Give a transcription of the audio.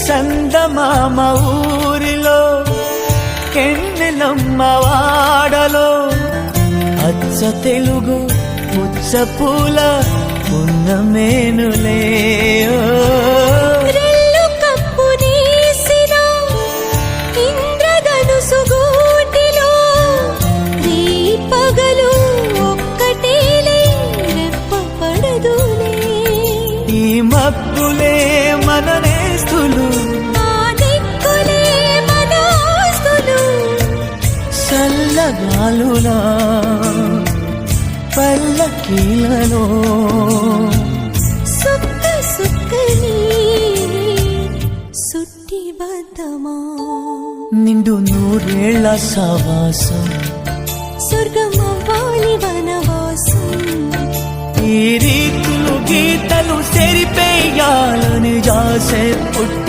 సందమామ ఊరిలో కెన్నెలమ్మ వాడలో అచ్చ తెలుగు పుచ్చ పూల పున్నమేనులే మబ్బులే మన నేస్తులు చల్లగాలులా పల్లకీలలో సుక్క సుక్కని సుట్టి బద్దమా నిండు నూరేళ్ల సవాసం స్వర్గమవ్వాలి వనవాసం ఈ రీతులు గీతలు సెరిపేయాలని జాసే పుట్టి